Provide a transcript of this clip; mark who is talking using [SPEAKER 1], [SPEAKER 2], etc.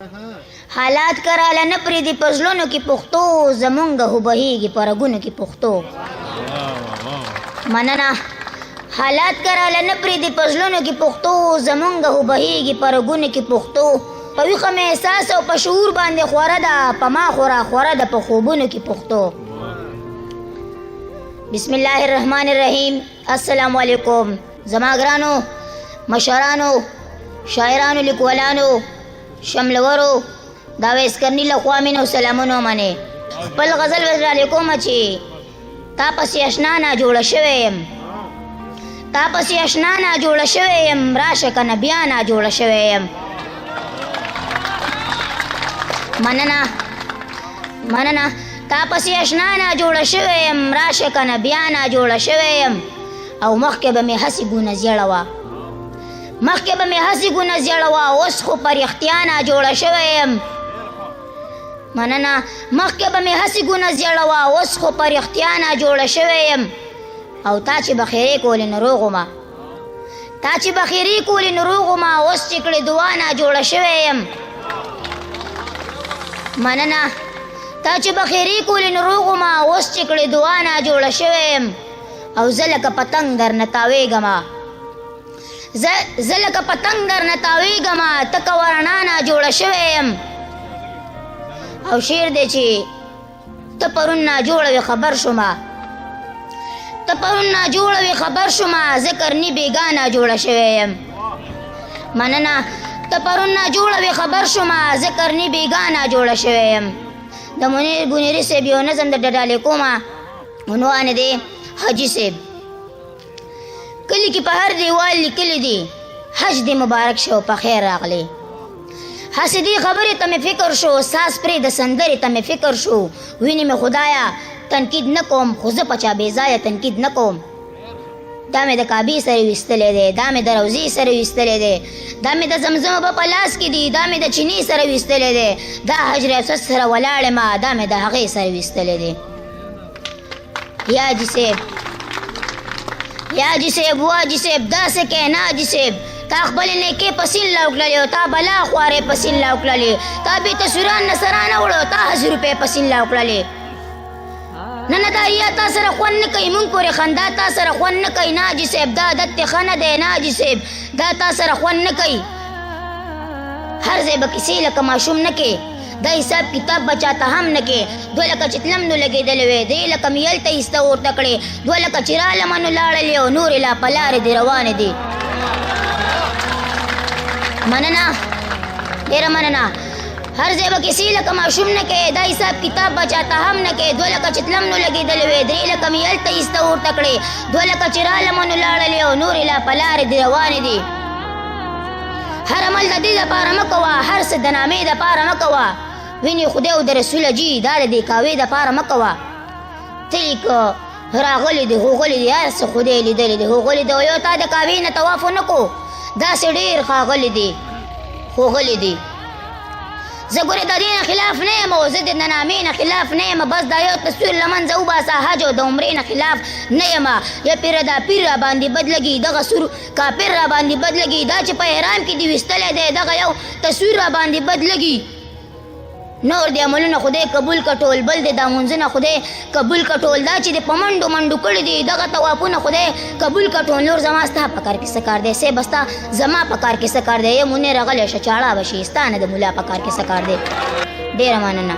[SPEAKER 1] حالات کراله نه پرېږدي په زړونو کې پښتو زمونږ هو بهیږي په رګونو کې پښتو مننه حالات کراله نه پرېږدي په زړونو کې پښتو زمونږ هو بهیږي په رګونو کې پښتو په ویښه مې احساس او په شعور باندې خوره ده په ما خورا خوره ده په خوبونو کې پښتو بسم الله الرحمن الرحیم السلام علیکم زما ګرانو مشرانو شاعرانو لیکوالانو شملورو دا ویس کرنی لخوا مینو سلامونو منې خپل غزل ویل علیکم چې تا پسې اشنا نه جوړه شوی یم تا پسې اشنا نه جوړه شوی یم راشه کنه بیا نه جوړه شوی یم مننه تا پسې اشنا نه جوړه شوی یم راشه کنه بیا نه جوړه شوی یم او مخکې به مې هسې ګونه زیړه وه مخکې به مې هسې ګونه زیړه وه اوس خو په رښتیا نه جوړه شوی یم مننه مخکې به مې هسې ګونه زیړه وه اوس خو په رښتیا نه جوړه شوی یم او تا چې بخیرې کولې نو روغ ومه تا چې بخیرې کولې نو روغ ومه اوس چې کړې دعا نه جوړه شوی یم مننه تا چې بخیرې کولې نو روغ ومه اوس چې کړې دعا نه جوړه شوی یم او زه لکه پتنګ درنه تاویږمه زه لکه پتنګ درنه تاویږمه تکه ورڼا نه جوړه شوی یم او شعر دی چې ته پرون ناجوړه وې خبر شومه ته پرون ناجوړه وې خبر شومه زه کرني بېګانه جوړه شوی یم مننه ته پرون ناجوړه وې خبر شومه زه کرني بېګانه جوړه شوی یم د منیر بونیري صاحب یو نظم د ډډالې کومه عنوان دی حاجي صاحب کلی کې په هر دیوال لیکلی دی حج دې مبارک شو په خیر راغلی هسې دې خبرې ته مې فکر شو ساس پرې د سندرې ته مې فکر شو وینې مې خدایا تنقید نه کوم خو زه په چا بېځایه تنقید نه کوم دا مې د کعبې سره ویستلی دی دا مې د روضې سره ویستلی دی دا مې د زمزم اوبه په لاس کې دي دا مې د چینې سره ویستلی دی دا حجر اسود سره ولاړ یم دا مې د هغې سره ویستلی دی یا حاجي صاحب یا حاجي صاحب و حاجي صاحب داسې کې نه حاجي صاحب تا خپلې نیکې په سین راوکړلې او تا بلا خوارې په سین راوکړلې تا بې تصویران نصرانه وړو تا 1000 روپۍ په سین راوکړلې نه نه دا ریا تا سره خوند نه کوي مونږ پورې خندا تا سره خوند نه کوي نه حاجي صاحب دا عادت دې ښه نه دی نه حاجي صاحب دا تا سره خوند نه کوي هر ځای به کیسې لکه ماشوم نه کې دا حساب کتاب بچاته هم نه کې 2 لکه چې تلم نو لګېدلې وې 3 لکه مې هلته ایسته ورته کړې 2 لکه چې رالمه نو لاړلې او نورې لا په لارې دې روانې دي مننه ډېره مننه هر ځای به کیسې لکه ماشوم نه کې دا حساب کتاب بچاته هم نه کې 2 لکه چې تلم نو لګېدلې وې 3 لکه مې هلته ایسته ورته کړې 2 لکه چې رالمه نو لاړلې او نورې لا په لارې دې روانې دي هر عمل د دې دپاره مه کوه هر څه د نامې دپاره مه کوه وینې خدای او د رسول جي دا د دې کاوې دپاره مه کوه ته لیک راغلی دی هوغلی دی هر څه خدای لیدلی دی هوغلی دی او یو تا د کاوې نه طواف ونه کو داسې ډېر ښاغلی دی هوغلی دی زه ګورې د دې نه خلاف نه یم او زه د نامې نه خلاف نه یم بس دا یو تصویر له منځه وباسه حج او د عمرې نه خلاف نه یم یا پیره دا پیر را باندې بد لګي دغه سور کافر را باندې بد لګي دا چې په احرام کې دې ویستلی دی دغه یو تصویر را باندې بد لګي نور دې عملونه خدای قبول کټول بل دې دا مونځونه خدای قبول کټول دا چې دې په منډو منډو کړي دي دغه طوافونه خدای قبول کټول نور زما ستا په کار کې څه کار دی صاحب ستا زما په کار کې څه کار دی یې مونې راغلی شه چاړه به شي ستا نه د ملا په کار کې څه کار دی ډېره مننه